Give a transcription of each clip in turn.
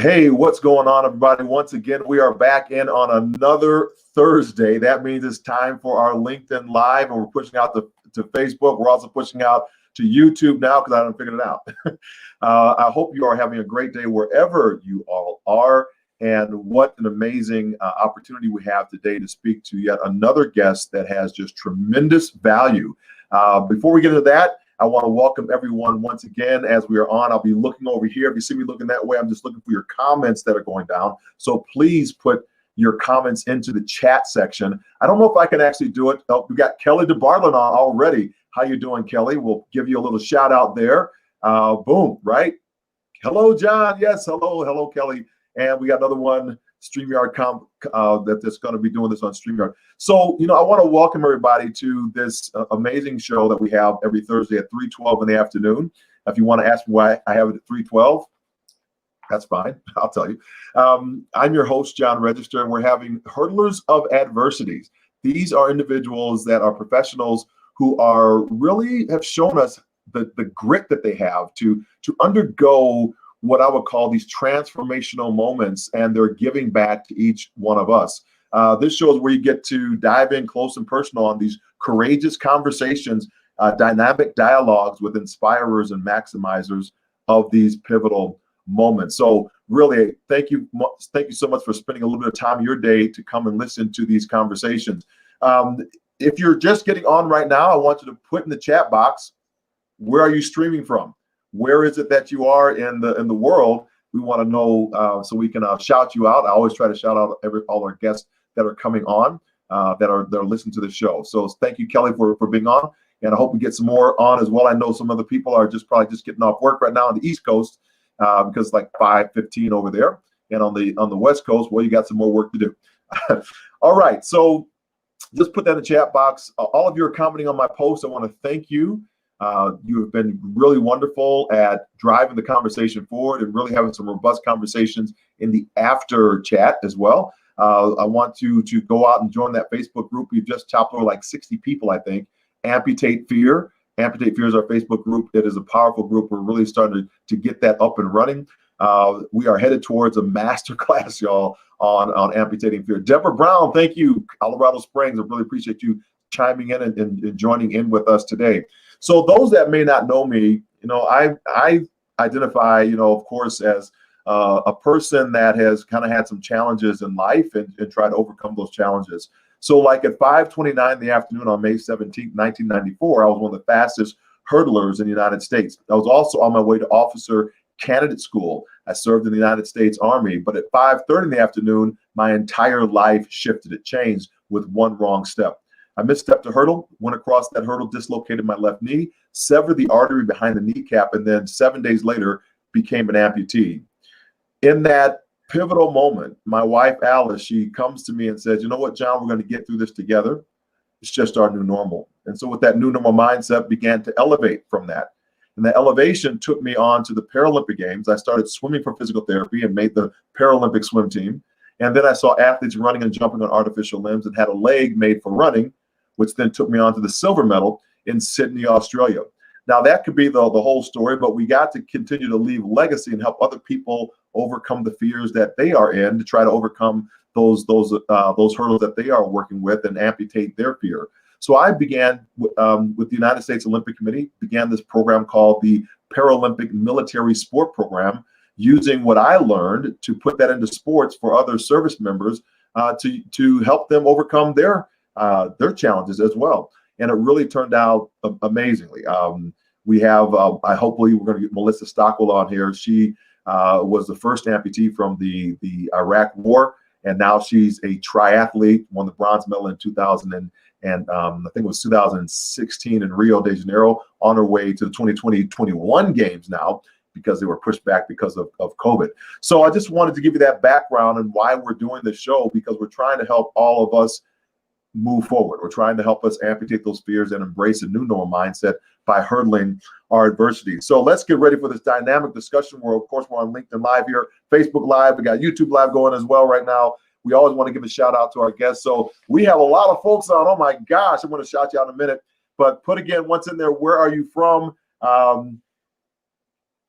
Hey, what's going on, everybody? Once again, we are back in on another Thursday. That means it's time for our LinkedIn Live, and we're pushing out to Facebook. We're also pushing out to YouTube now because I haven't figured it out. I hope you are having a great day wherever you all are. And what an amazing opportunity we have today to speak to yet another guest that has just tremendous value. Before we get into that, I want to welcome everyone once again as we are on. I'll be looking over here. If you see me looking that way, I'm just looking for your comments that are going down. So please put your comments into the chat section. I don't know if I can actually do it. Oh, we got Kelly DeBarlin on already. How you doing, Kelly? We'll give you a little shout out there. Boom, right? Hello, John. Yes, hello, Kelly. And we got another one, StreamYard that's going to be doing this on StreamYard. So, I want to welcome everybody to this amazing show that we have every Thursday at 3:12 in the afternoon. If you want to ask me why I have it at 3:12, that's fine. I'll tell you. I'm your host, John Register, and we're having Hurdlers of Adversities. These are individuals that are professionals who are really have shown us the grit that they have to undergo what I would call these transformational moments, and they're giving back to each one of us. This show is where you get to dive in close and personal on these courageous conversations, dynamic dialogues with inspirers and maximizers of these pivotal moments. So really, thank you so much for spending a little bit of time of your day to come and listen to these conversations. If you're just getting on right now, I want you to put in the chat box, where are you streaming from? Where is it that you are in the world? We want to know so we can shout you out. I always try to shout out all our guests that are coming on that are listening to the show. So thank you, Kelly, for being on, and I hope we get some more on as well. I know some other people are probably just getting off work right now on the East Coast because it's like 5:15 over there, and on the West Coast, well, you got some more work to do. All right, so just put that in the chat box. All of you are commenting on my post. I want to thank you. You have been really wonderful at driving the conversation forward and really having some robust conversations in the after chat as well. I want to go out and join that Facebook group. We've just chopped over like 60 people, I think. Amputate Fear. Amputate Fear is our Facebook group. It is a powerful group. We're really starting to get that up and running. We are headed towards a master class, y'all, on amputating fear. Deborah Brown, thank you. Colorado Springs, I really appreciate you chiming in and joining in with us today. So those that may not know me, I identify, of course, as a person that has kind of had some challenges in life and try to overcome those challenges. So like at 5:29 in the afternoon on May 17th, 1994, I was one of the fastest hurdlers in the United States. I was also on my way to officer candidate school. I served in the United States Army, but at 5:30 in the afternoon, my entire life shifted. It changed with one wrong step. I misstepped a hurdle, went across that hurdle, dislocated my left knee, severed the artery behind the kneecap, and then 7 days later became an amputee. In that pivotal moment, my wife, Alice, she comes to me and says, you know what, John, we're going to get through this together. It's just our new normal. And so with that new normal mindset, began to elevate from that. And the elevation took me on to the Paralympic Games. I started swimming for physical therapy and made the Paralympic swim team. And then I saw athletes running and jumping on artificial limbs and had a leg made for running, which then took me on to the silver medal in Sydney, Australia. Now that could be the whole story, but we got to continue to leave legacy and help other people overcome the fears that they are in to try to overcome those hurdles that they are working with and amputate their fear. So I began with the United States Olympic Committee, began this program called the Paralympic Military Sport Program, using what I learned to put that into sports for other service members to help them overcome their challenges as well. And it really turned out amazingly. We have, hopefully we're going to get Melissa Stockwell on here. She was the first amputee from the Iraq War, and now she's a triathlete, won the bronze medal in 2000 and I think it was 2016 in Rio de Janeiro, on her way to the 2020-21 games now, because they were pushed back because of COVID. So I just wanted to give you that background and why we're doing this show, because we're trying to help all of us move forward. We're trying to help us amputate those fears and embrace a new normal mindset by hurdling our adversity. So let's get ready for this dynamic discussion where, of course, we're on LinkedIn Live here, Facebook Live. We got YouTube Live going as well right now. We always want to give a shout out to our guests. So we have a lot of folks on. Oh my gosh, I'm going to shout you out in a minute. But put again, once in there, where are you from?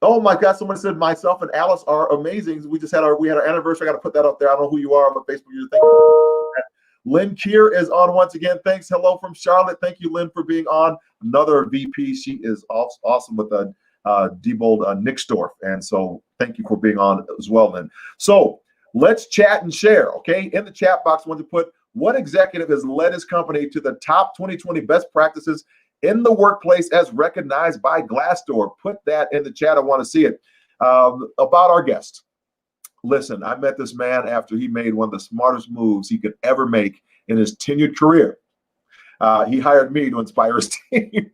Oh my God! Someone said myself and Alice are amazing. We had our anniversary. I got to put that up there. I don't know who you are, but Facebook user. Thank you. Lynn Keir is on once again. Thanks. Hello from Charlotte. Thank you, Lynn, for being on. Another VP. She is awesome with Diebold Nixdorf, and so thank you for being on as well, Lynn. So let's chat and share. Okay, in the chat box, I want to put what executive has led his company to the top 2020 best practices in the workplace as recognized by Glassdoor. Put that in the chat. I want to see it. About our guest. Listen, I met this man after he made one of the smartest moves he could ever make in his tenured career. He hired me to inspire his team.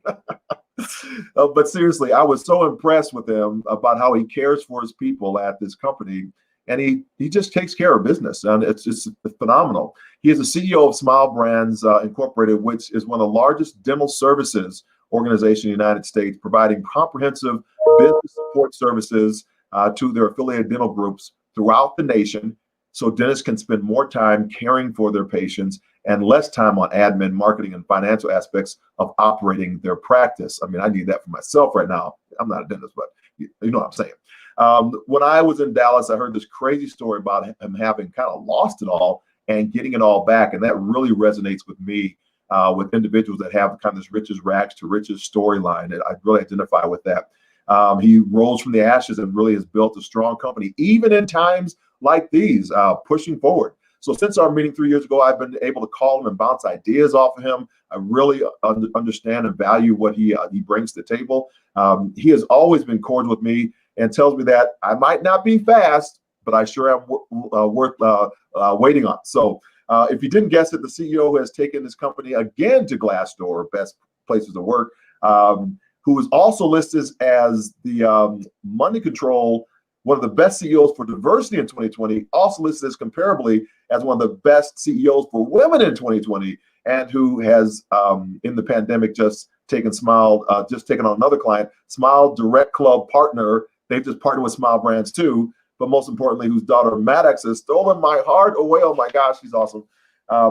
But seriously, I was so impressed with him about how he cares for his people at this company. And he just takes care of business, and it's just phenomenal. He is the CEO of Smile Brands Incorporated, which is one of the largest dental services organizations in the United States, providing comprehensive business support services to their affiliated dental groups throughout the nation, so dentists can spend more time caring for their patients and less time on admin, marketing, and financial aspects of operating their practice. I mean, I need that for myself right now. I'm not a dentist, but you know what I'm saying. When I was in Dallas, I heard this crazy story about him having kind of lost it all and getting it all back. And that really resonates with me, with individuals that have kind of this riches rags to riches storyline. And I really identify with that. He rose from the ashes and really has built a strong company, even in times like these, pushing forward. So since our meeting 3 years ago, I've been able to call him and bounce ideas off of him. I really understand and value what he brings to the table. He has always been cordial with me and tells me that I might not be fast, but I sure am worth waiting on. So if you didn't guess it, the CEO has taken this company again to Glassdoor, best places to work, who is also listed as the Money Control, one of the best CEOs for diversity in 2020, also listed as comparably as one of the best CEOs for women in 2020, and who has, in the pandemic, just taken on another client, Smile Direct Club partner. They've just partnered with Smile Brands too, but most importantly, whose daughter Maddox has stolen my heart away. Oh my gosh, she's awesome.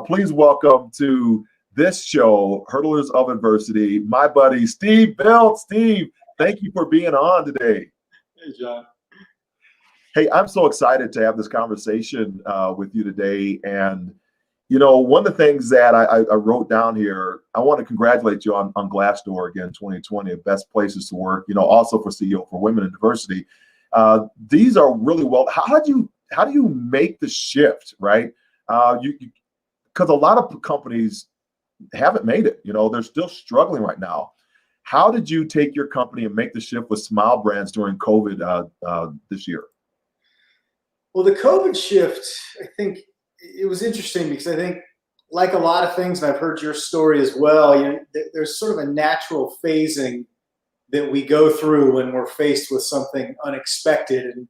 Please welcome to this show, Hurdlers of Adversity, my buddy, Steve Bilt. Steve, thank you for being on today. Hey, John. Hey, I'm so excited to have this conversation with you today. And, you know, one of the things that I wrote down here, I want to congratulate you on Glassdoor again, 2020, best places to work, you know, also for CEO for Women in Diversity. These are really well, how do you make the shift, right? Because a lot of companies haven't made it, you know, they're still struggling right now. How did you take your company and make the shift with Smile Brands during COVID this year? Well, the COVID shift, I think it was interesting because I think, like a lot of things, and I've heard your story as well, you know, there's sort of a natural phasing that we go through when we're faced with something unexpected. And,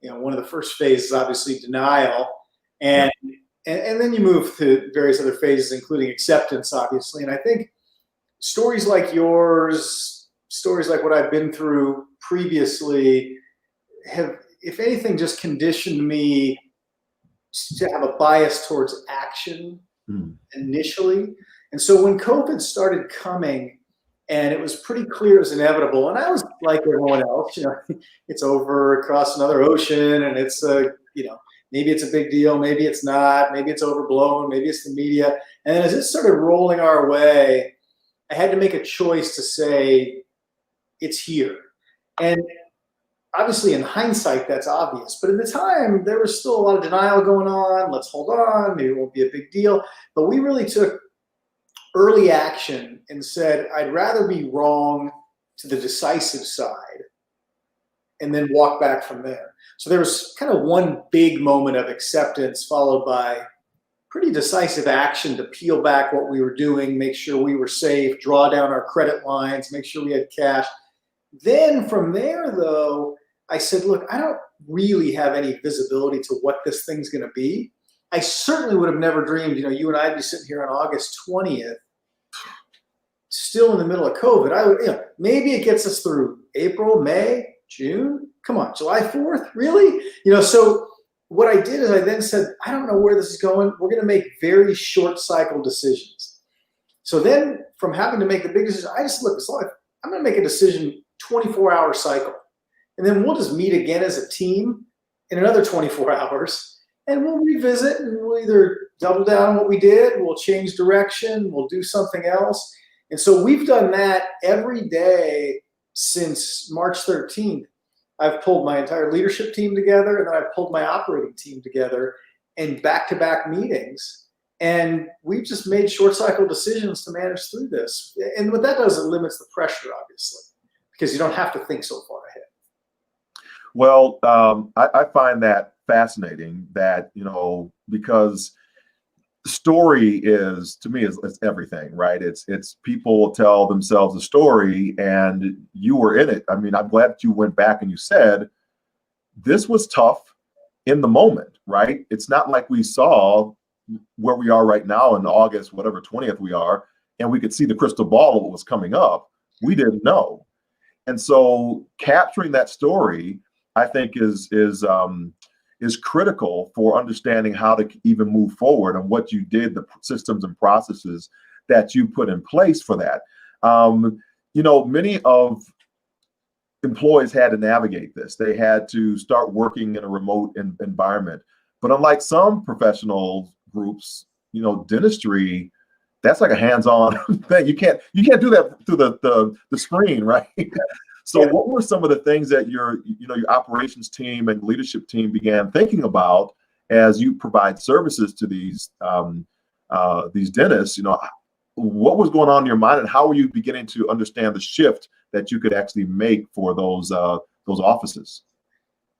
you know, one of the first phases, obviously, denial. And then you move to various other phases, including acceptance, obviously. And I think stories like yours, stories like what I've been through previously have, if anything, just conditioned me to have a bias towards action initially. And so when COVID started coming and it was pretty clear it was inevitable, and I was like everyone else, you know, it's over across another ocean and it's you know, maybe it's a big deal, maybe it's not, maybe it's overblown, maybe it's the media. And then as it started rolling our way, I had to make a choice to say, it's here. And obviously, in hindsight, that's obvious. But at the time, there was still a lot of denial going on. Let's hold on. Maybe it won't be a big deal. But we really took early action and said, I'd rather be wrong to the decisive side and then walk back from there. So there was kind of one big moment of acceptance followed by pretty decisive action to peel back what we were doing, make sure we were safe, draw down our credit lines, make sure we had cash. Then from there, though, I said, look, I don't really have any visibility to what this thing's going to be. I certainly would have never dreamed, you know, you and I'd be sitting here on August 20th, still in the middle of COVID. I would, you know, maybe it gets us through April, May, June. Come on, July 4th, really? You know, so what I did is I then said, I don't know where this is going. We're going to make very short cycle decisions. So then from having to make the big decision, I just look, I'm going to make a decision 24-hour cycle. And then we'll just meet again as a team in another 24 hours, and we'll revisit, and we'll either double down on what we did, we'll change direction, we'll do something else. And so we've done that every day since March 13th. I've pulled my entire leadership team together, and then I've pulled my operating team together in back-to-back meetings. And we've just made short cycle decisions to manage through this. And what that does, it limits the pressure, obviously, because you don't have to think so far ahead. Well, I find that fascinating that, because story is, to me, is everything, right? It's people tell themselves a story, and you were in it. I mean, I'm glad that you went back and you said, this was tough in the moment, right? It's not like we saw where we are right now in August, whatever 20th we are, and we could see the crystal ball of what was coming up. We didn't know. And so capturing that story, I think is critical for understanding how to even move forward and what you did, the systems and processes that you put in place for that. Many of employees had to navigate this. They had to start working in a remote environment. But unlike some professional groups, dentistry, that's like a hands-on thing. You can't do that through the screen, right? So what were some of the things that your operations team and leadership team began thinking about as you provide services to these dentists? What was going on in your mind, and how were you beginning to understand the shift that you could actually make for those offices?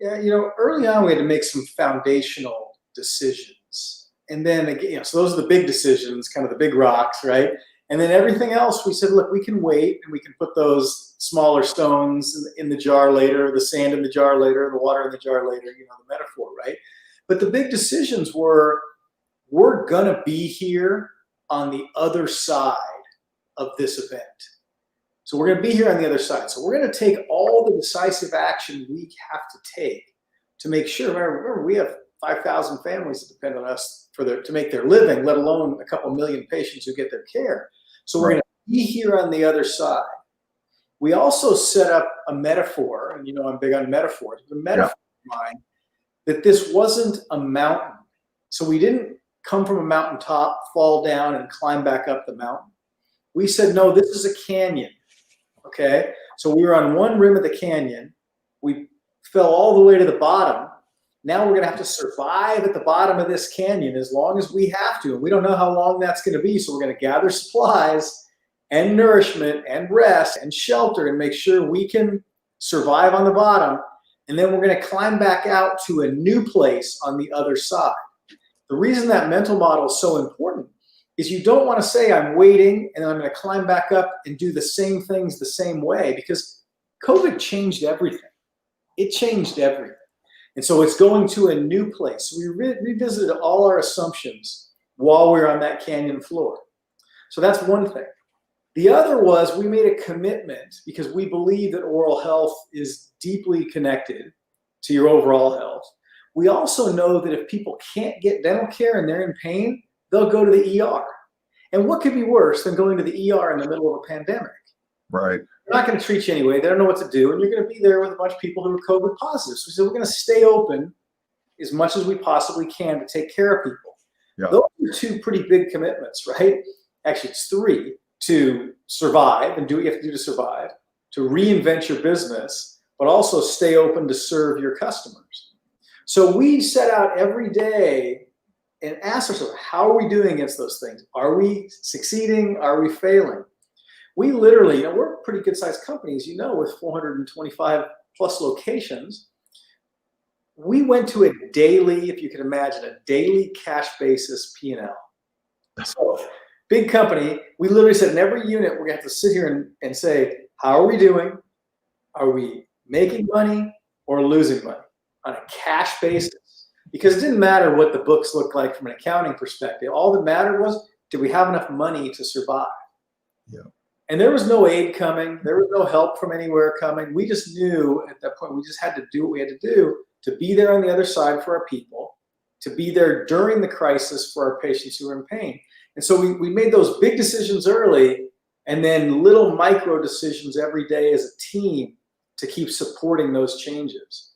Yeah, early on we had to make some foundational decisions, and then again, so those are the big decisions, kind of the big rocks, right? And then everything else, we said, look, we can wait, and we can put those smaller stones in the jar later, the sand in the jar later, the water in the jar later, the metaphor, right? But the big decisions were, we're gonna be here on the other side of this event. So we're gonna be here on the other side. So we're gonna take all the decisive action we have to take to make sure, remember we have 5,000 families that depend on us to make their living, let alone a couple million patients who get their care. So we're going to be here on the other side. We also set up a metaphor, and I'm big on metaphors. The metaphor in mind that this wasn't a mountain. So we didn't come from a mountaintop, fall down, and climb back up the mountain. We said, no, this is a canyon. Okay? So we were on one rim of the canyon. We fell all the way to the bottom. Now we're going to have to survive at the bottom of this canyon as long as we have to. And we don't know how long that's going to be. So we're going to gather supplies and nourishment and rest and shelter and make sure we can survive on the bottom. And then we're going to climb back out to a new place on the other side. The reason that mental model is so important is you don't want to say, I'm waiting and I'm going to climb back up and do the same things the same way, because COVID changed everything. It changed everything. And so it's going to a new place. We revisited all our assumptions while we were on that canyon floor. So that's one thing. The other was we made a commitment, because we believe that oral health is deeply connected to your overall health. We also know that if people can't get dental care and they're in pain, they'll go to the ER. And what could be worse than going to the ER in the middle of a pandemic? Right. They're not going to treat you anyway. They don't know what to do. And you're going to be there with a bunch of people who are COVID positive. So we said we're going to stay open as much as we possibly can to take care of people. Yeah. Those are two pretty big commitments, right? Actually, it's three: to survive and do what you have to do to survive, to reinvent your business, but also stay open to serve your customers. So we set out every day and ask ourselves, how are we doing against those things? Are we succeeding? Are we failing? We literally, we're a pretty good sized company, as with 425 plus locations. We went to a daily, if you can imagine, a daily cash basis P&L. So big company, we literally said in every unit, we're gonna have to sit here and say, how are we doing? Are we making money or losing money on a cash basis? Because it didn't matter what the books looked like from an accounting perspective. All that mattered was, did we have enough money to survive? Yeah. And there was no aid coming. There was no help from anywhere coming. We just knew at that point, we just had to do what we had to do to be there on the other side for our people, to be there during the crisis for our patients who were in pain. And so we made those big decisions early, and then little micro decisions every day as a team to keep supporting those changes.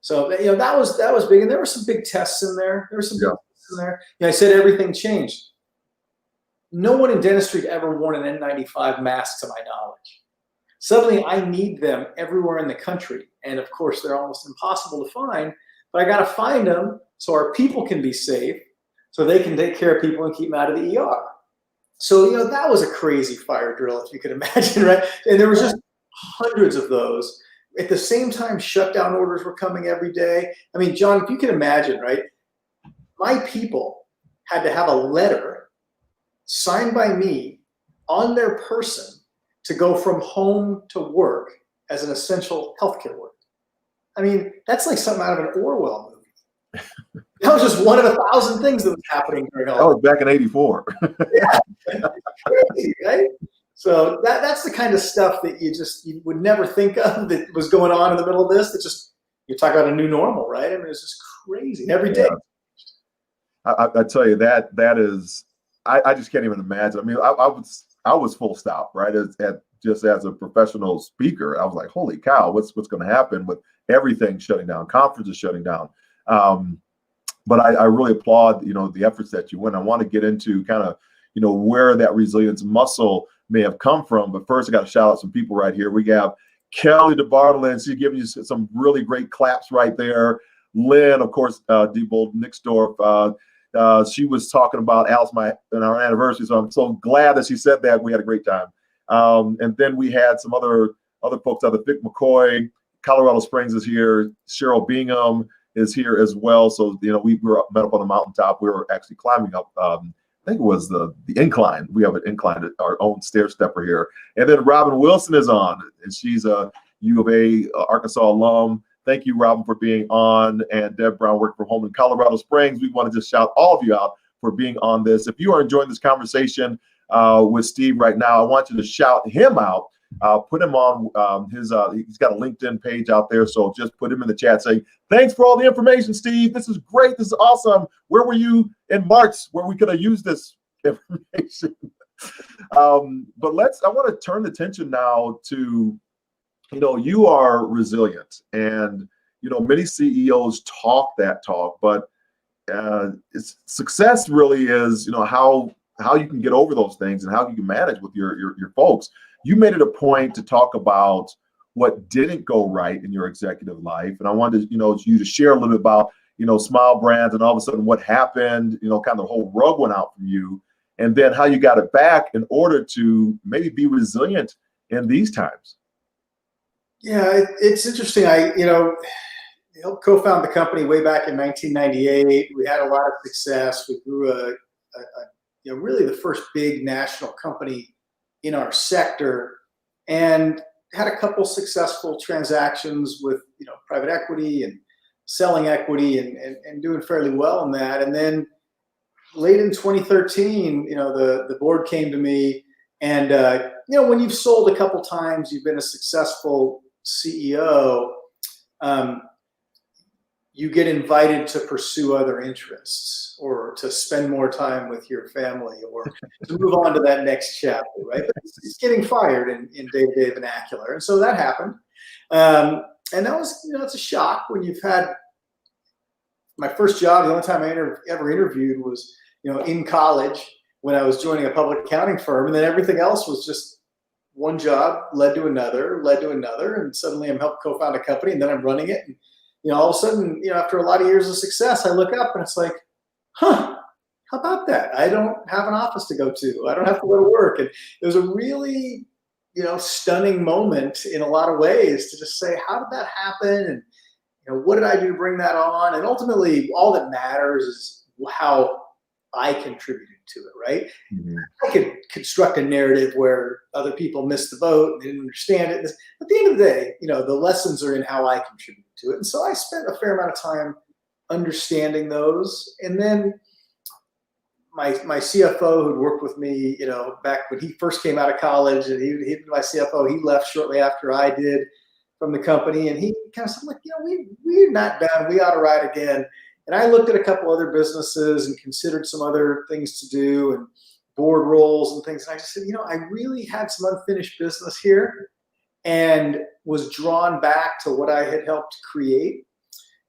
So, that was big. And there were some big tests in there. There were some big tests in there. I said everything changed. No one in dentistry had ever worn an N95 mask to my knowledge. Suddenly I need them everywhere in the country. And of course, they're almost impossible to find, but I got to find them so our people can be safe, so they can take care of people and keep them out of the ER. So, that was a crazy fire drill, if you could imagine, right? And there was just hundreds of those. At the same time, shutdown orders were coming every day. I mean, John, if you can imagine, right? My people had to have a letter signed by me on their person to go from home to work as an essential healthcare worker. I mean, that's like something out of an Orwell movie. That was just one of 1,000 things that was happening during all that. Was back in '84. Yeah, crazy, right? So that's the kind of stuff that you would never think of that was going on in the middle of this. That just, you talk about a new normal, right? I mean, it's just crazy every day. I tell you, that is, I just can't even imagine. I mean, I was full stop, right? Just as a professional speaker, I was like, holy cow, what's going to happen with everything shutting down, conferences shutting down. But I really applaud, the efforts that you went. I want to get into kind of, where that resilience muscle may have come from. But first, I got to shout out some people right here. We have Kelly DeBartolin. She's giving you some really great claps right there. Lynn, of course, Diebold Nixdorf. She was talking about Alice and our anniversary, so I'm so glad that she said that. We had a great time. And then we had some other folks out of Vic McCoy, Colorado Springs is here. Cheryl Bingham is here as well. So, we were met up on the mountaintop. We were actually climbing up. I think it was the incline. We have an incline, our own stair stepper here. And then Robin Wilson is on, and she's a U of A Arkansas alum. Thank you, Robin, for being on. And Deb Brown worked from home in Colorado Springs. We want to just shout all of you out for being on this. If you are enjoying this conversation with Steve right now, I want you to shout him out. Put him on he's got a LinkedIn page out there. So just put him in the chat saying, thanks for all the information, Steve. This is great. This is awesome. Where were you in March where we could have used this information? But I want to turn the attention now to, you are resilient, and, many CEOs talk that talk, but success really is, how you can get over those things and how you can manage with your folks. You made it a point to talk about what didn't go right in your executive life. And I wanted, you to share a little bit about, Smile Brands and all of a sudden what happened, kind of the whole rug went out from you, and then how you got it back in order to maybe be resilient in these times. Yeah, it's interesting. I helped co-found the company way back in 1998. We had a lot of success. We grew really the first big national company in our sector, and had a couple successful transactions with private equity and selling equity and doing fairly well in that. And then late in 2013, the board came to me, and when you've sold a couple times, you've been a successful CEO, you get invited to pursue other interests or to spend more time with your family or to move on to that next chapter, right? But it's getting fired in day-to-day vernacular. And so that happened. And that was, it's a shock when you've had my first job. The only time I ever interviewed was, in college when I was joining a public accounting firm. And then everything else was just one job led to another. And suddenly I'm helped co-found a company, and then I'm running it. And, all of a sudden, after a lot of years of success, I look up and it's like, how about that? I don't have an office to go to. I don't have to go to work. And it was a really, stunning moment in a lot of ways to just say, how did that happen? And, what did I do to bring that on? And ultimately, all that matters is how I contributed to it, right? Mm-hmm. I could construct a narrative where other people missed the boat and didn't understand it. At the end of the day, the lessons are in how I contributed to it. And so I spent a fair amount of time understanding those. And then my CFO, who'd worked with me, back when he first came out of college, and he'd been my CFO, he left shortly after I did from the company. And he kind of said, like, we're not done. We ought to ride again. And I looked at a couple other businesses and considered some other things to do and board roles and things. And I just said, I really had some unfinished business here. and was drawn back to what I had helped create.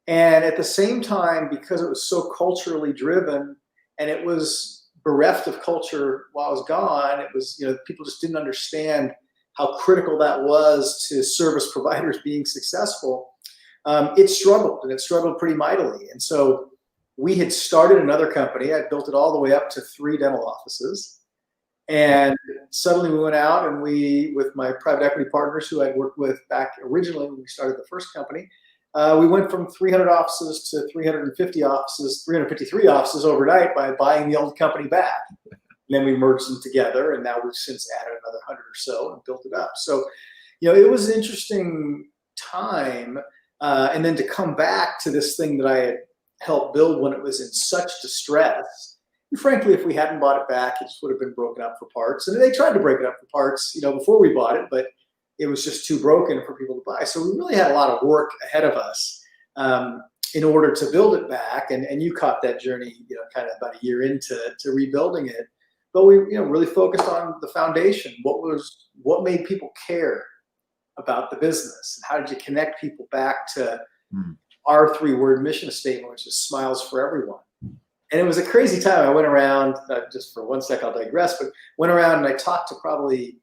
And at the same time, because it was so culturally driven and it was bereft of culture while I was gone, it was, people just didn't understand how critical that was to service providers being successful. It struggled, and it struggled pretty mightily. And so we had started another company. I built it all the way up to 3 dental offices. And suddenly we went out and with my private equity partners who I'd worked with back originally when we started the first company, we went from 300 offices to 353 offices overnight by buying the old company back. And then we merged them together, and now we've since added another 100 or so and built it up. So, it was an interesting time. And then to come back to this thing that I had helped build when it was in such distress. And frankly, if we hadn't bought it back, it just would have been broken up for parts. And they tried to break it up for parts, before we bought it, but it was just too broken for people to buy. So we really had a lot of work ahead of us in order to build it back. And you caught that journey, kind of about a year into rebuilding it. But we, really focused on the foundation. What made people care about the business, and how did you connect people back to our 3-word mission statement, which is smiles for everyone. And it was a crazy time. I went around, just for one sec, I'll digress, but went around and I talked to probably,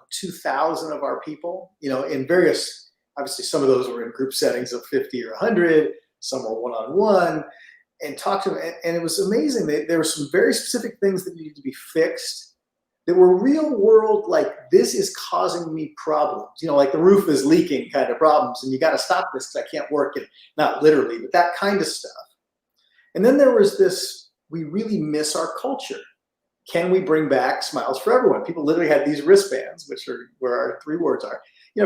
2,000 of our people, in various, obviously some of those were in group settings of 50 or 100, some were one-on-one, and talked to them. And it was amazing. There were some very specific things that needed to be fixed that were real world, like, this is causing me problems, like the roof is leaking kind of problems, and you got to stop this because I can't work it. Not literally, but that kind of stuff. And then there was this, we really miss our culture. Can we bring back smiles for everyone? People literally had these wristbands, which are where our 3 words are,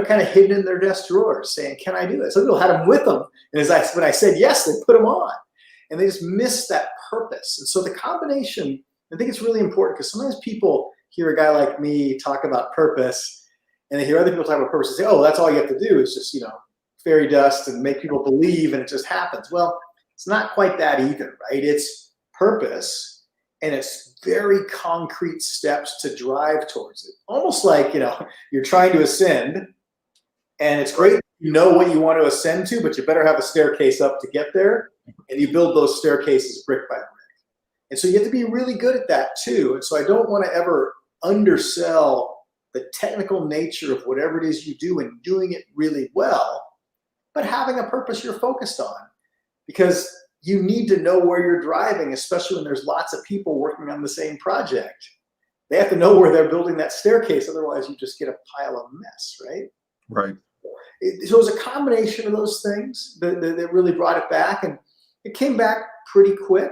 kind of hidden in their desk drawers saying, can I do this? Some people had them with them. And when I said yes, they put them on. And they just missed that purpose. And so the combination, I think it's really important, because sometimes people hear a guy like me talk about purpose, and they hear other people talk about purpose and say, oh, that's all you have to do is just, fairy dust and make people believe and it just happens. Well, it's not quite that either, right? It's purpose, and it's very concrete steps to drive towards it. Almost like, you're trying to ascend, and it's great what you want to ascend to, but you better have a staircase up to get there, and you build those staircases brick by brick. And so you have to be really good at that too. And so I don't want to ever undersell the technical nature of whatever it is you do and doing it really well, but having a purpose you're focused on, because you need to know where you're driving, especially when there's lots of people working on the same project. They have to know where they're building that staircase. Otherwise, you just get a pile of mess, right? Right. So it was a combination of those things that really brought it back, and it came back pretty quick.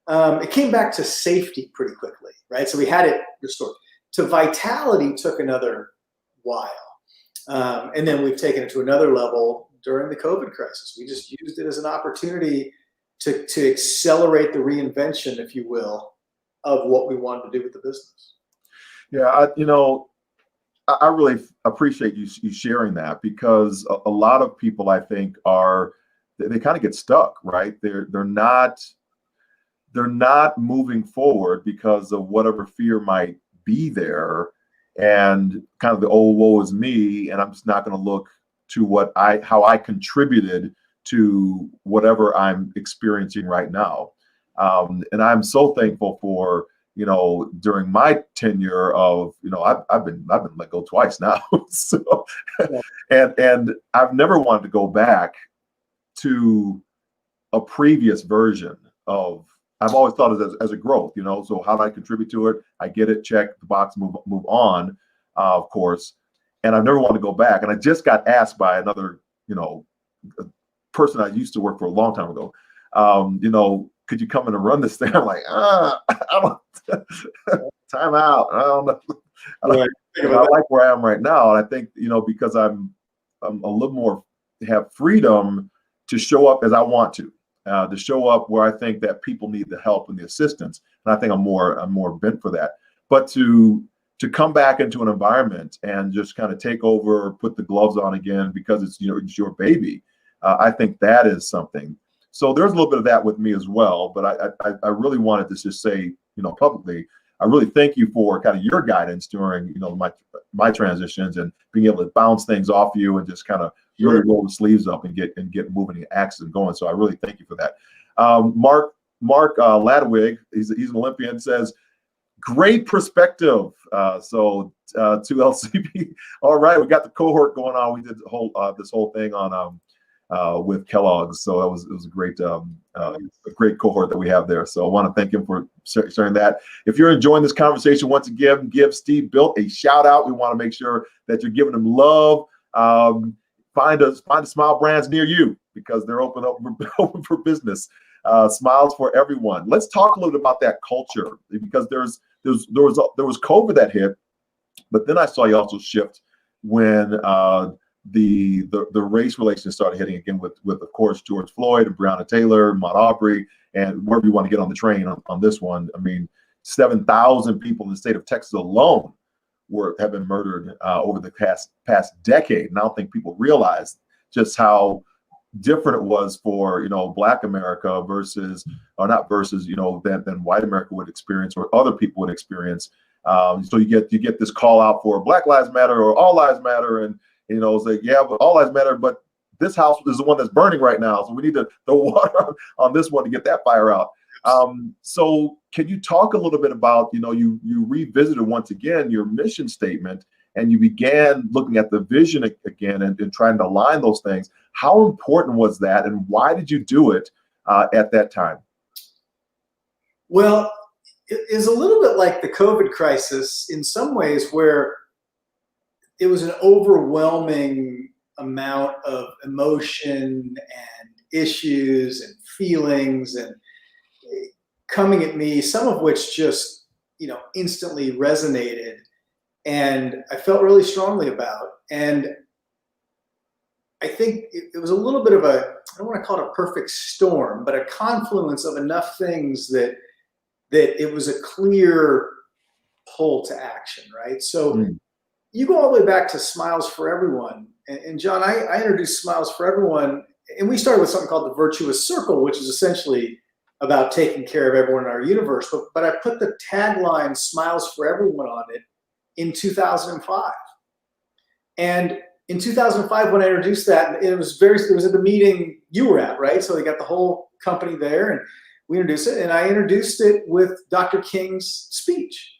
It came back to safety pretty quickly, right? So we had it restored. To vitality took another while. And then we've taken it to another level during the COVID crisis. We just used it as an opportunity to accelerate the reinvention, if you will, of what we wanted to do with the business. Yeah, I really appreciate you sharing that, because a lot of people, I think, they kind of get stuck, right? They're not moving forward because of whatever fear might be there, and kind of the old woe is me, and I'm just not going to look to how I contributed to whatever I'm experiencing right now. And I'm so thankful for, during my tenure of, I've been let go twice now. So, and I've never wanted to go back to a previous version of, I've always thought of it as a growth, so how do I contribute to it? I get it, check the box, move on, of course. And I've never wanted to go back. And I just got asked by another, person I used to work for a long time ago, could you come in and run this thing? I'm like, I don't, time out. I don't know. I like where I am right now. And I think, because I'm a little more, have freedom to show up as I want to show up where I think that people need the help and the assistance. And I think I'm more bent for that. But to come back into an environment and just kind of take over, put the gloves on again, because it's your baby. I think that is something. So there's a little bit of that with me as well. But I really wanted to just say, publicly, I really thank you for kind of your guidance during, my transitions and being able to bounce things off you and just kind of really roll the sleeves up and get moving and acts and going. So I really thank you for that. Mark Ladwig, he's an Olympian, says, great perspective. So to LCP, all right, we got the cohort going on. We did this whole thing on with Kellogg's, so it was a great cohort that we have there. So I want to thank him for sharing that. If you're enjoying this conversation, once again, give Steve Bilt a shout out. We want to make sure that you're giving him love. Find a Smile Brands near you because they're open for business. Smiles for everyone. Let's talk a little bit about that culture, because there was COVID that hit, but then I saw you also shift when the race relations started hitting again with of course George Floyd and Breonna Taylor, Ahmaud Arbery, and wherever you want to get on the train on this one. I mean, 7,000 people in the state of Texas alone have been murdered over the past decade. And I don't think people realize just how different it was for Black America versus than white America would experience or other people would experience. So you get this call out for Black Lives Matter or All Lives Matter, and it's like, yeah, but All Lives Matter, but this house is the one that's burning right now, so we need to throw water on this one to get that fire out. So can you talk a little bit about, you revisited once again your mission statement, and you began looking at the vision again and trying to align those things. How important was that, and why did you do it at that time? Well, it is a little bit like the COVID crisis in some ways, where it was an overwhelming amount of emotion and issues and feelings and coming at me, some of which just, instantly resonated and I felt really strongly about. And I think it was a little bit of I don't want to call it a perfect storm, but a confluence of enough things that it was a clear pull to action, right? So you go all the way back to Smiles for Everyone. And John, I introduced Smiles for Everyone, and we started with something called the Virtuous Circle, which is essentially about taking care of everyone in our universe. But I put the tagline Smiles for Everyone on it in 2005. And in 2005, when I introduced that, it was at the meeting you were at, right? So they got the whole company there, and we introduced it, and I introduced it with Dr. King's speech.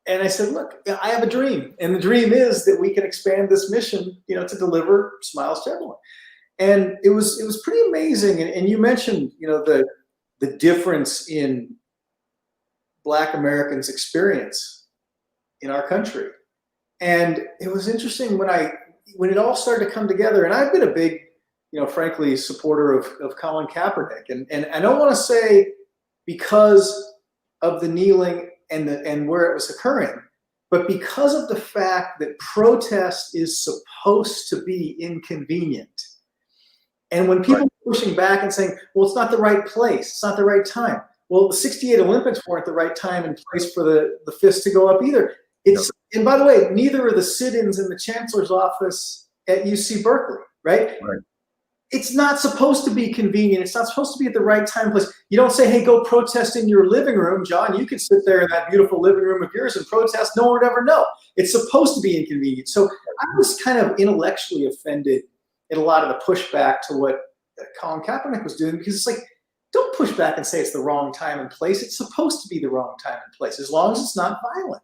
And I said, look, I have a dream, and the dream is that we can expand this mission, to deliver smiles to everyone. And it was pretty amazing. And you mentioned, the difference in Black Americans' experience in our country. And it was interesting when it all started to come together. And I've been a big, frankly, supporter of Colin Kaepernick. And I don't want to say because of the kneeling and where it was occurring, but because of the fact that protest is supposed to be inconvenient. And when people are pushing back and saying, well, it's not the right place, it's not the right time. Well, the 68 Olympics weren't the right time and place for the fists to go up either. And by the way, neither are the sit-ins in the chancellor's office at UC Berkeley, right? It's not supposed to be convenient. It's not supposed to be at the right time and place. You don't say, hey, go protest in your living room, John. You can sit there in that beautiful living room of yours and protest. No one would ever know. It's supposed to be inconvenient. So I was kind of intellectually offended at a lot of the pushback to what Colin Kaepernick was doing, because it's like, don't push back and say it's the wrong time and place. It's supposed to be the wrong time and place, as long as it's not violent.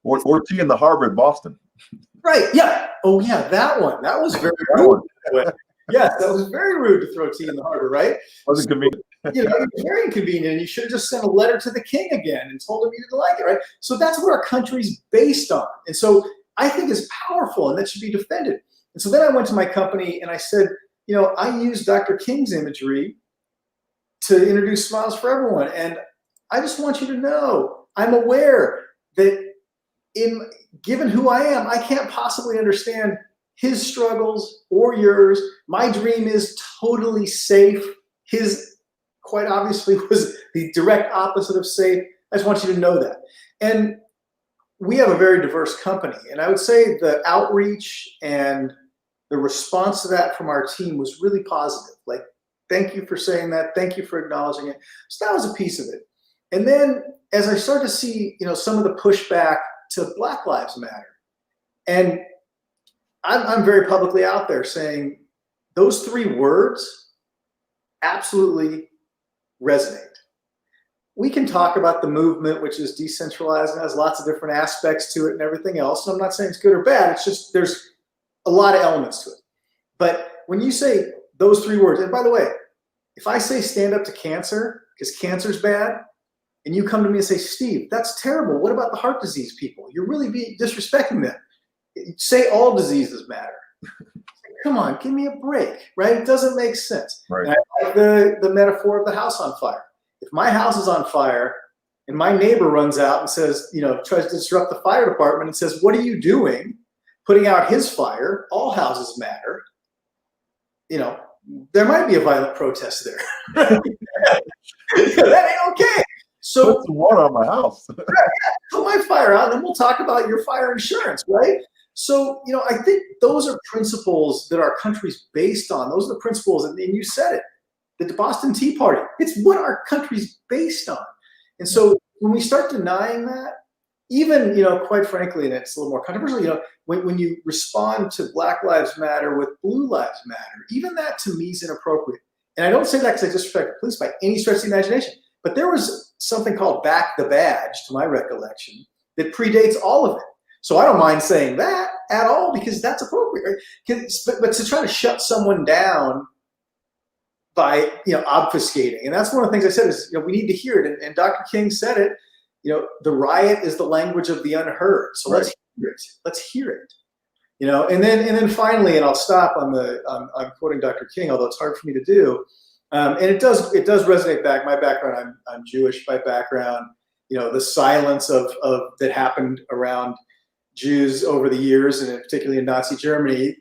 Or tea in the harbor in Boston. Right, yeah. Oh, yeah, that one. That was very rude. Yes, that was very rude to throw tea in the harbor, right? Wasn't convenient. It was very inconvenient, and you should have just sent a letter to the king again and told him you didn't like it, right? So that's what our country's based on. And so I think it's powerful, and that should be defended. And so then I went to my company, and I said, I used Dr. King's imagery to introduce Smiles for Everyone. And I just want you to know, I'm aware that given who I am, I can't possibly understand his struggles or yours. My dream is totally safe. His, quite obviously, was the direct opposite of safe. I just want you to know that. And we have a very diverse company. And I would say the outreach and the response to that from our team was really positive. Like, thank you for saying that. Thank you for acknowledging it. So that was a piece of it. And then as I start to see, some of the pushback to Black Lives Matter, and I'm very publicly out there saying those 3 words absolutely resonate. We can talk about the movement, which is decentralized and has lots of different aspects to it and everything else. And I'm not saying it's good or bad. It's just there's a lot of elements to it. But when you say those 3 words, and by the way, if I say stand up to cancer because cancer's bad, and you come to me and say, Steve, that's terrible. What about the heart disease people? You're really disrespecting them. Say all diseases matter. Come on, give me a break, right? It doesn't make sense. Right. And I like the metaphor of the house on fire. If my house is on fire and my neighbor runs out and says, tries to disrupt the fire department and says, what are you doing? Putting out his fire, all houses matter. There might be a violent protest there. That ain't okay. So put some water on my house. Put my fire out, and then we'll talk about your fire insurance, right? So, I think those are principles that our country's based on. Those are the principles, and you said it, the Boston Tea Party. It's what our country's based on. And so when we start denying that, even, quite frankly, and it's a little more controversial, when you respond to Black Lives Matter with Blue Lives Matter, even that to me is inappropriate. And I don't say that because I disrespect the police by any stretch of the imagination. But there was something called Back the Badge, to my recollection, that predates all of it. So I don't mind saying that at all because that's appropriate. Right? But to try to shut someone down by obfuscating, and that's one of the things I said is we need to hear it. And Dr. King said it. The riot is the language of the unheard. So right. Let's hear it. Let's hear it. And then finally, and I'll stop on I'm quoting Dr. King, although it's hard for me to do. And it does resonate back. My background, I'm Jewish by background. The silence of that happened around Jews over the years, and particularly in Nazi Germany,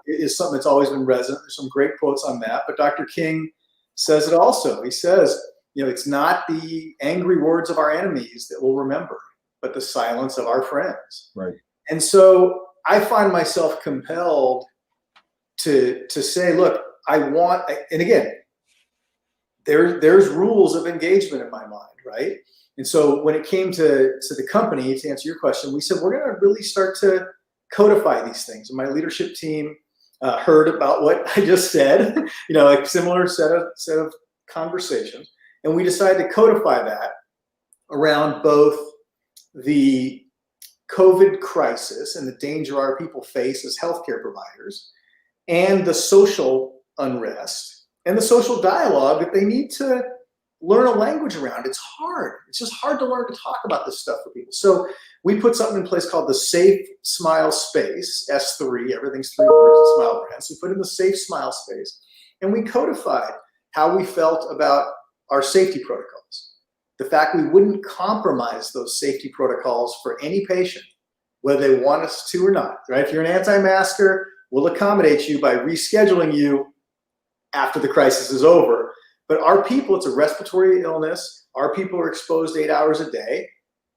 is something that's always been resonant. There's some great quotes on that. But Dr. King says it also. He says, it's not the angry words of our enemies that we'll remember, but the silence of our friends. Right. And so I find myself compelled to say, look, and again, there's rules of engagement in my mind, right? And so when it came to the company, to answer your question, we said, we're going to really start to codify these things. And my leadership team heard about what I just said, a similar set of conversations. And we decided to codify that around both the COVID crisis and the danger our people face as healthcare providers and the social unrest and the social dialogue that they need to learn a language around. It's hard. It's just hard to learn to talk about this stuff for people. So we put something in place called the Safe Smile Space, S3, everything's 3 words in Smile Brand. So we put in the Safe Smile Space, and we codified how we felt about our safety protocols. The fact we wouldn't compromise those safety protocols for any patient, whether they want us to or not, right? If you're an anti-masker, we'll accommodate you by rescheduling you after the crisis is over. But our people, it's a respiratory illness. Our people are exposed 8 hours a day.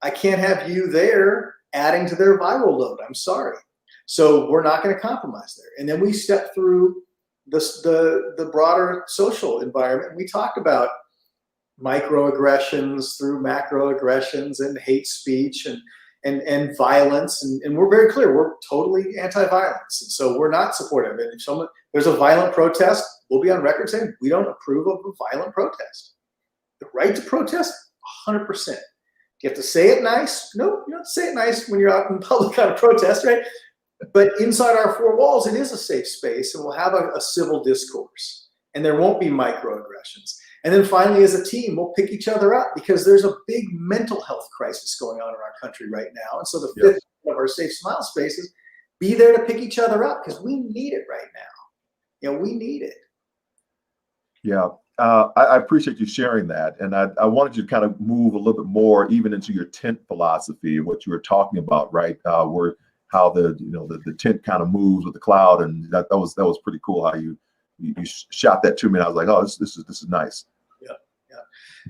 I can't have you there adding to their viral load. I'm sorry. So we're not going to compromise there. And then we step through the broader social environment. We talked about microaggressions through macroaggressions and hate speech and violence. And we're very clear, we're totally anti-violence. And so we're not supportive. And if there's a violent protest, we'll be on record saying we don't approve of a violent protest. The right to protest, 100%. You have to say it nice. No, you don't say it nice when you're out in public on a protest, right? But inside our 4 walls, it is a safe space, and we'll have a civil discourse. And there won't be microaggressions. And then finally, as a team, we'll pick each other up because there's a big mental health crisis going on in our country right now. And so the fifth of our Safe Smile spaces, be there to pick each other up because we need it right now. We need it. Yeah, I appreciate you sharing that. And I wanted you to kind of move a little bit more even into your tent philosophy, what you were talking about, right? Where how the tent kind of moves with the cloud. And that was pretty cool how you shot that to me. And I was like, oh, this is nice. Yeah.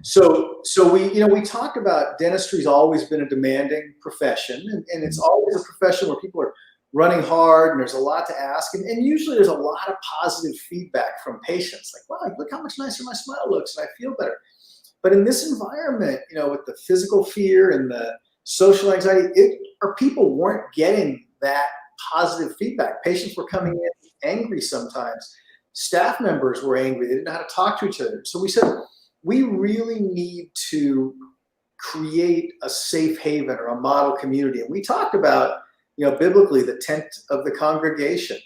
So we talked about dentistry's always been a demanding profession, and it's always a profession where people are running hard and there's a lot to ask. And usually there's a lot of positive feedback from patients. Like, wow, look how much nicer my smile looks and I feel better. But in this environment, with the physical fear and the social anxiety, our people weren't getting that positive feedback. Patients were coming in angry sometimes. Staff members were angry. They didn't know how to talk to each other. So we said, we really need to create a safe haven or a model community. And we talked about, biblically, the tent of the congregation.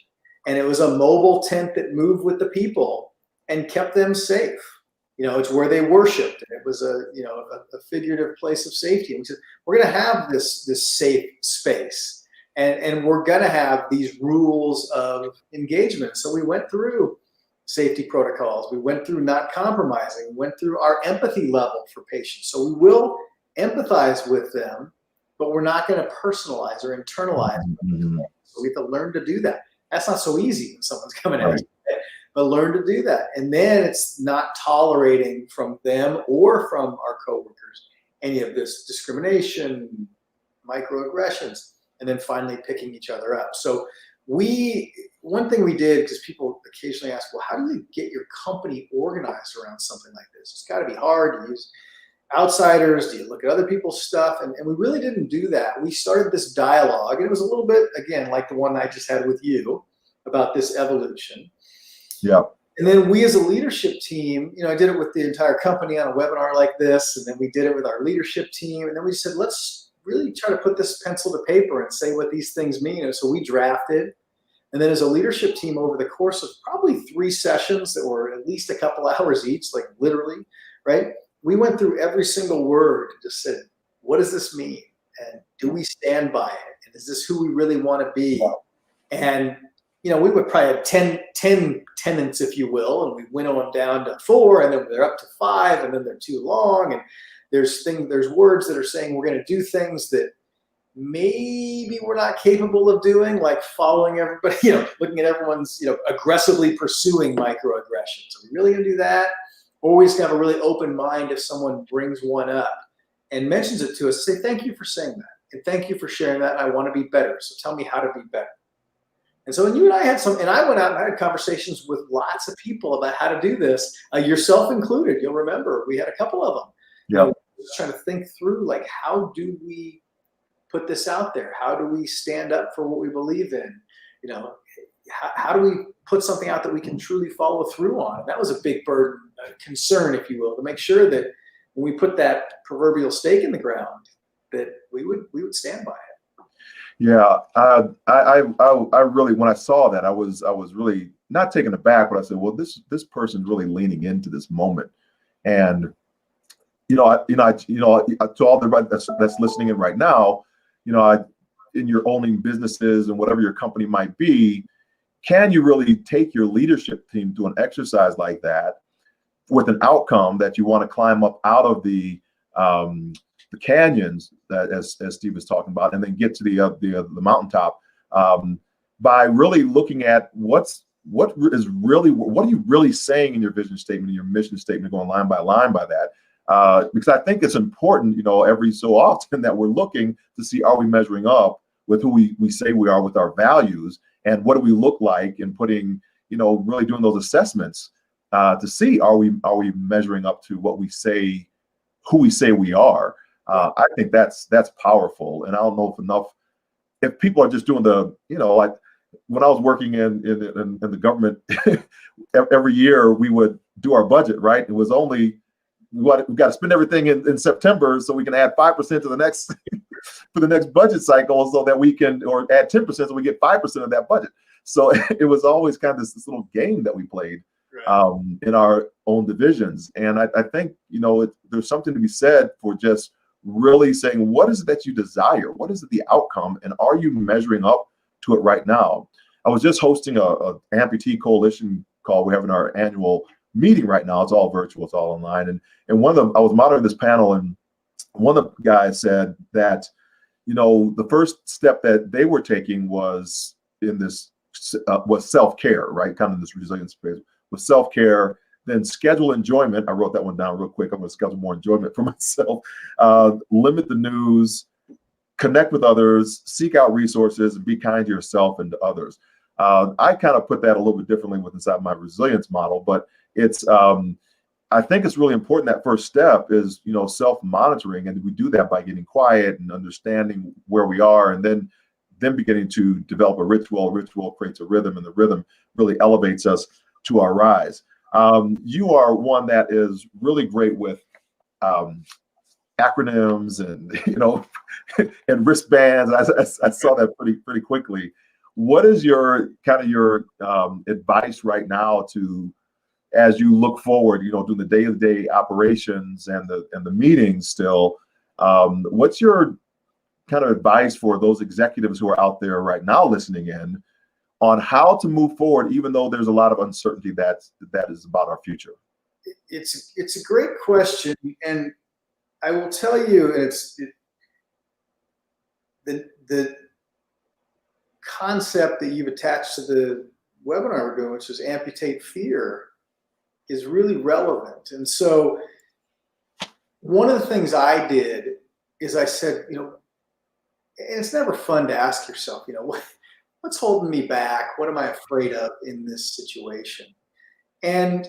And it was a mobile tent that moved with the people and kept them safe. It's where they worshiped. And it was a figurative place of safety. And we said, we're going to have this safe space. And we're going to have these rules of engagement. So we went through safety protocols. We went through not compromising. We went through our empathy level for patients. So we will empathize with them, but we're not going to personalize or internalize them. So we have to learn to do that. That's not so easy when someone's coming at you, but learn to do that. And then it's not tolerating from them or from our coworkers any of this discrimination, microaggressions, and then finally picking each other up. So one thing we did, because people occasionally ask, well, how do you get your company organized around something like this? It's got to be hard to use outsiders. Do you look at other people's stuff? And we really didn't do that. We started this dialogue, and it was a little bit, again, like the one I just had with you about this evolution. Yeah. And then we as a leadership team, I did it with the entire company on a webinar like this, and then we did it with our leadership team. And then we said, let's really try to put this pencil to paper and say what these things mean. And so we drafted. And then as a leadership team, over the course of probably 3 sessions that were at least a couple hours each, like literally, right? We went through every single word and just said, what does this mean? And do we stand by it? And is this who we really want to be? And, we would probably have 10 tenets, if you will, and we winnow them down to 4, and then they're up to 5, and then they're too long. And there's words that are saying we're going to do things that maybe we're not capable of doing, like following everybody, looking at everyone's, aggressively pursuing microaggressions. Are we really going to do that? Always have a really open mind if someone brings one up and mentions it to us. Say, thank you for saying that. And thank you for sharing that. And I want to be better. So tell me how to be better. And so when you and I and I went out and I had conversations with lots of people about how to do this, yourself included. You'll remember we had a couple of them. Yeah. Just trying to think through, like, how do we put this out there? How do we stand up for what we believe in? How do we put something out that we can truly follow through on? And that was a big burden, a concern, if you will, to make sure that when we put that proverbial stake in the ground, that we would stand by it. Yeah, I really, when I saw that, I was really not taken aback, but I said, well, this person's really leaning into this moment, and to all everybody that's listening in right now, in your owning businesses and whatever your company might be, can you really take your leadership team to an exercise like that with an outcome that you want to climb up out of the canyons that, as Steve was talking about, and then get to the mountaintop by really looking at what are you really saying in your vision statement, in your mission statement, going line by line by that. Because I think it's important, every so often that we're looking to see, are we measuring up with who we say we are with our values, and what do we look like, and putting, really doing those assessments to see, are we measuring up to what we say, who we say we are. I think that's powerful. And I don't know if people are just doing like when I was working in the government, every year we would do our budget, right? It was only, we got to spend everything in September so we can add 5% to the next for the next budget cycle, so that we can, or add 10% so we get 5% of that budget. So it was always kind of this little game that we played in our own divisions. And I think, there's something to be said for just really saying, what is it that you desire? What is the outcome? And are you measuring up to it right now? I was just hosting a amputee coalition call. We're having our annual meeting right now. It's all virtual, it's all online. And I was moderating this panel, and one of the guys said that, the first step that they were taking was was self-care, right? Kind of this resilience space with self-care, then schedule enjoyment. I wrote that one down real quick. I'm going to schedule more enjoyment for myself. Limit the news, connect with others, seek out resources, and be kind to yourself and to others. I kind of put that a little bit differently with inside my resilience model, but it's I think it's really important. That first step is, self-monitoring, and we do that by getting quiet and understanding where we are, and then beginning to develop a ritual. Ritual creates a rhythm, and the rhythm really elevates us to our rise. You are one that is really great with acronyms and and wristbands. I saw that pretty quickly. What is your advice right now to, as you look forward, doing the day-to-day operations and the meetings still? What's your kind of advice for those executives who are out there right now listening in on how to move forward, even though there's a lot of uncertainty that is about our future? It's a great question, and I will tell you, the concept that you've attached to the webinar we're doing, which is amputate fear, is really relevant. And so one of the things I did is I said, it's never fun to ask yourself, what's holding me back? What am I afraid of in this situation? And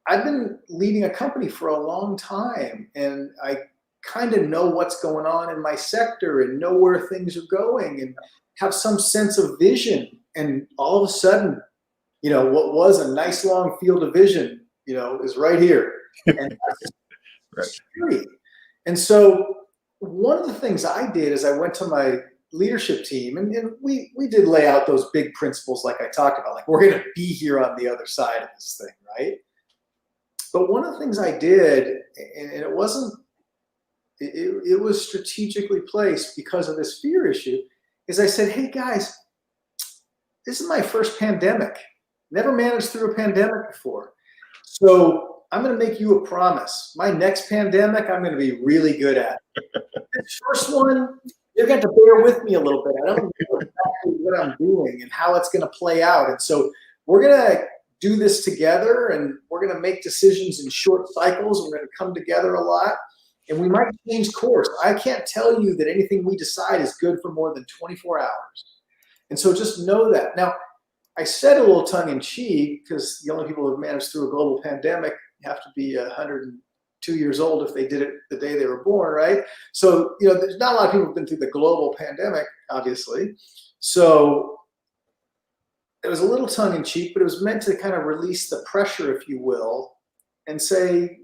I've been leading a company for a long time, and I kind of know what's going on in my sector and know where things are going and have some sense of vision. And all of a sudden, what was a nice long field of vision, is right here. And that's right. Scary. And so one of the things I did is I went to my leadership team, and we did lay out those big principles like I talked about, like we're going to be here on the other side of this thing, right? But one of the things I did, and it was strategically placed because of this fear issue, is I said, hey guys, this is my first pandemic. Never managed through a pandemic before. So I'm going to make you a promise. My next pandemic, I'm going to be really good at it. This first one, you're going to bear with me a little bit. I don't know exactly what I'm doing and how it's going to play out. And so we're going to do this together, and we're going to make decisions in short cycles. We're going to come together a lot, and we might change course. I can't tell you that anything we decide is good for more than 24 hours. And so just know that. Now, I said a little tongue-in-cheek, because the only people who have managed through a global pandemic have to be 102 years old if they did it the day they were born, right? So, there's not a lot of people who've been through the global pandemic, obviously. So it was a little tongue-in-cheek, but it was meant to kind of release the pressure, if you will, and say,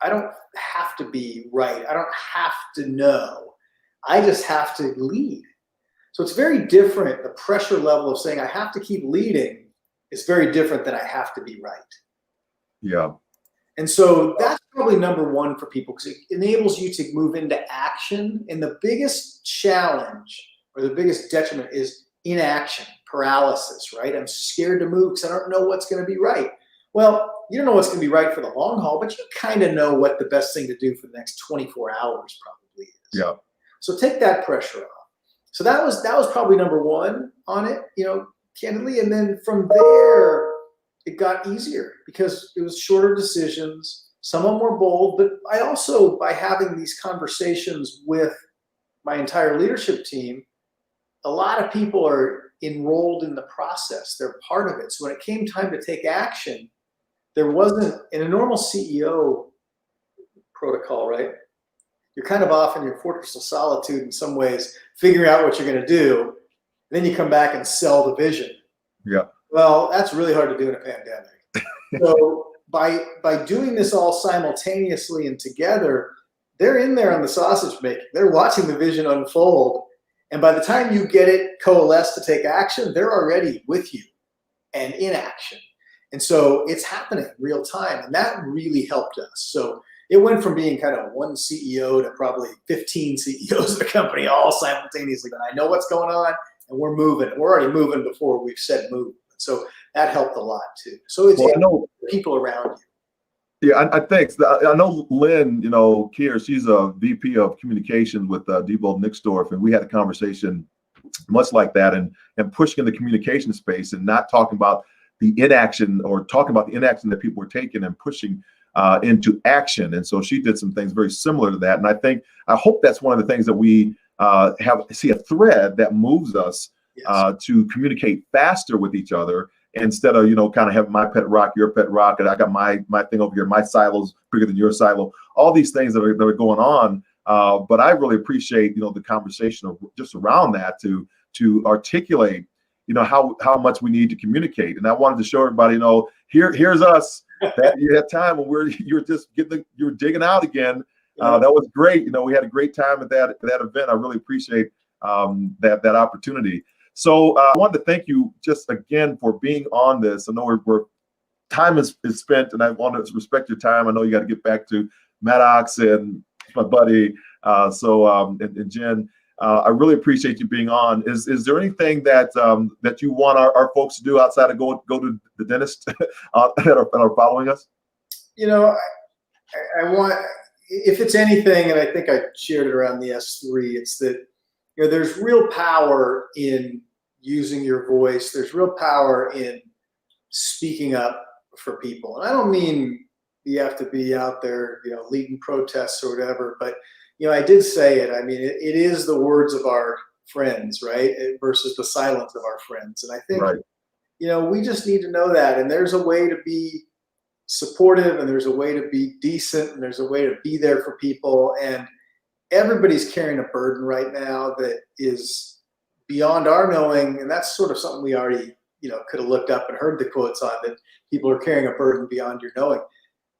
I don't have to be right. I don't have to know. I just have to lead. So it's very different. The pressure level of saying I have to keep leading is very different than I have to be right. Yeah. And so that's probably number one for people, because it enables you to move into action. And the biggest challenge or the biggest detriment is inaction, paralysis, right? I'm scared to move because I don't know what's going to be right. Well, you don't know what's going to be right for the long haul, but you kind of know what the best thing to do for the next 24 hours probably is. Yeah. So take that pressure off. So that was probably number one on it, candidly. And then from there, it got easier because it was shorter decisions. Some of them were bold, but I also, by having these conversations with my entire leadership team, a lot of people are enrolled in the process. They're part of it. So when it came time to take action, there wasn't, in a normal CEO protocol, right? You're kind of off in your fortress of solitude in some ways, figuring out what you're going to do. Then you come back and sell the vision. Yeah. Well, that's really hard to do in a pandemic. So by doing this all simultaneously and together, they're in there on the sausage making. They're watching the vision unfold. And by the time you get it coalesced to take action, they're already with you and in action. And so it's happening real time. And that really helped us. So it went from being kind of one CEO to probably 15 CEOs of the company all simultaneously. But I know what's going on, and we're moving. We're already moving before we've said move. So that helped a lot too. So it's people around you. Yeah, I think I know Lynn, Kier, she's a VP of communications with Diebold Nixdorf, and we had a conversation much like that, and pushing in the communication space and not talking about the inaction, or talking about the inaction that people were taking and pushing into action. And so she did some things very similar to that. And I hope that's one of the things that we see a thread that moves us to communicate faster with each other instead of, kind of having my pet rock, your pet rock, and I got my thing over here, my silo's bigger than your silo, all these things that are going on. But I really appreciate, the conversation just around that to articulate, how much we need to communicate. And I wanted to show everybody, here's us. That you had time when you're just you're digging out again. That was great. We had a great time at that event. I really appreciate that opportunity. So I wanted to thank you just again for being on this. I know we're time is spent, and I want to respect your time. I know you got to get back to Maddox and my buddy. And Jen, I really appreciate you being on. Is there anything that you want our folks to do outside of go to the dentist that are following us? I want, if it's anything, and I think I shared it around the S3, it's that there's real power in using your voice. There's real power in speaking up for people. And I don't mean you have to be out there, leading protests or whatever, but I did say it. I mean, it is the words of our friends, right? Versus the silence of our friends. And I think, right. We just need to know that. And there's a way to be supportive, and there's a way to be decent, and there's a way to be there for people. And everybody's carrying a burden right now that is beyond our knowing. And that's sort of something we already, could have looked up and heard the quotes on, that people are carrying a burden beyond your knowing.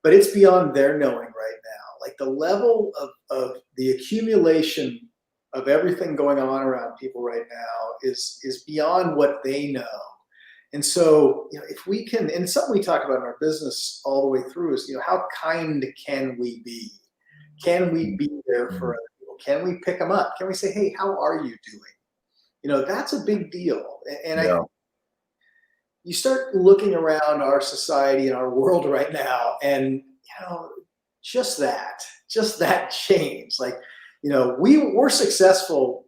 But it's beyond their knowing right now. Like the level of the accumulation of everything going on around people right now is beyond what they know. And so, if we can, and it's something we talk about in our business all the way through, is, how kind can we be? Can we be there for other people? Can we pick them up? Can we say, hey, how are you doing? That's a big deal. And you start looking around our society and our world right now, and, just that change. Like, we're successful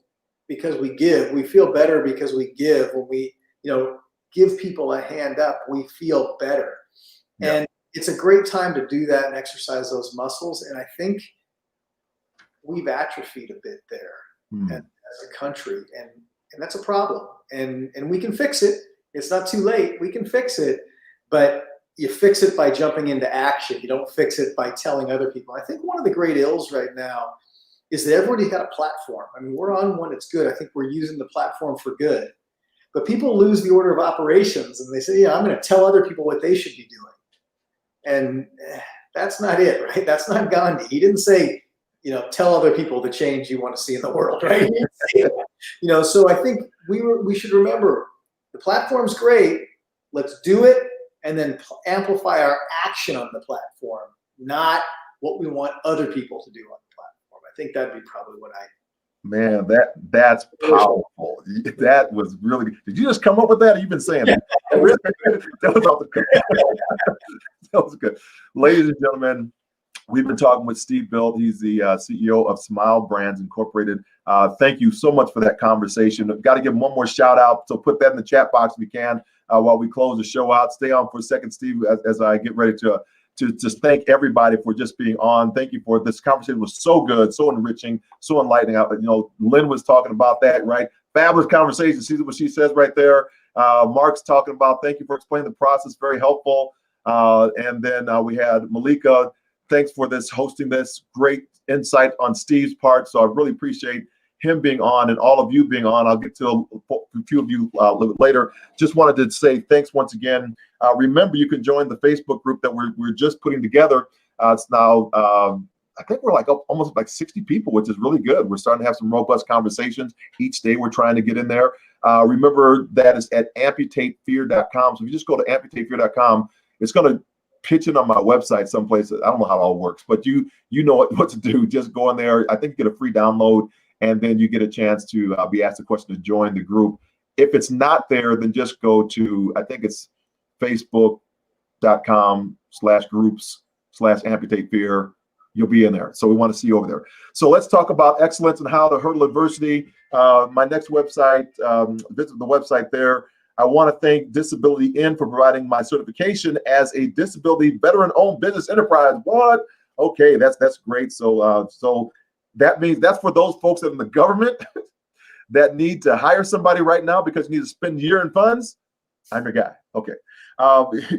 because we give. We feel better because we give. When we, give people a hand up, we feel better. Yeah. And it's a great time to do that and exercise those muscles. And I think we've atrophied a bit there as a country, and that's a problem. And we can fix it. It's not too late. We can fix it, but you fix it by jumping into action. You don't fix it by telling other people. I think one of the great ills right now is that everybody's got a platform. I mean, we're on one that's good. I think we're using the platform for good. But people lose the order of operations, and they say, I'm going to tell other people what they should be doing. And that's not it, right? That's not Gandhi. He didn't say, tell other people the change you want to see in the world, right? So I think we should remember the platform's great. Let's do it, and then amplify our action on the platform, not what we want other people to do on the platform. I think that'd be probably what Man, that's powerful. That was really good. Did you just come up with that, or you've been saying that? That was good. Ladies and gentlemen, we've been talking with Steve Bilt. He's the CEO of Smile Brands Incorporated. Thank you so much for that conversation. I've got to give him one more shout out, so put that in the chat box if you can while we close the show out. Stay on for a second, Steve, as I get ready to just thank everybody for just being on. Thank you for this conversation. Was so good, so enriching, so enlightening. Lynn was talking about that, right? Fabulous conversation. See what she says right there. Mark's talking about, thank you for explaining the process, very helpful. And then we had Malika. Thanks for hosting this great insight on Steve's part. So I really appreciate him being on and all of you being on. I'll get to a few of you a little bit later. Just wanted to say thanks once again. Remember, you can join the Facebook group that we're just putting together. It's now, I think we're almost like 60 people, which is really good. We're starting to have some robust conversations each day. We're trying to get in there. Remember, that is at amputatefear.com. So if you just go to amputatefear.com, it's going to pitch it on my website someplace. I don't know how it all works, but you know what to do. Just go in there. I think you get a free download, and then you get a chance to be asked a question to join the group. If it's not there, then just go to, I think it's facebook.com/groups/amputatefear. You'll be in there. So we want to see you over there. So let's talk about excellence and how to hurdle adversity. My next website, visit the website there. I want to thank Disability In for providing my certification as a disability veteran-owned business enterprise. What? Okay, that's great. So that means that's for those folks that are in the government that need to hire somebody right now because you need to spend year-end funds. I'm your guy. Okay.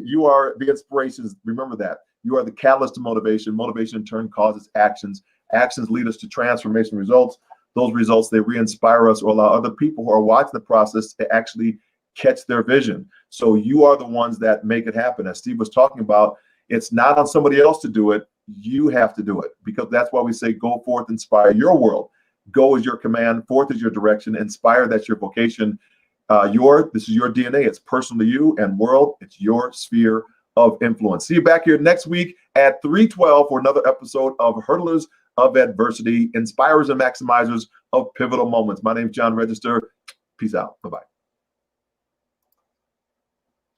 You are the inspirations. Remember that. You are the catalyst to motivation. Motivation in turn causes actions. Actions lead us to transformation results. Those results, they re-inspire us or allow other people who are watching the process to actually catch their vision. So you are the ones that make it happen. As Steve was talking about, it's not on somebody else to do it. You have to do it, because that's why we say go forth, inspire your world. Go is your command, forth is your direction, inspire, that's your vocation. This is your DNA. It's personal to you, and world, it's your sphere of influence. See you back here next week at 3:12 for another episode of Hurdlers of Adversity, Inspirers and Maximizers of Pivotal Moments. My name is John Register. Peace out. Bye-bye.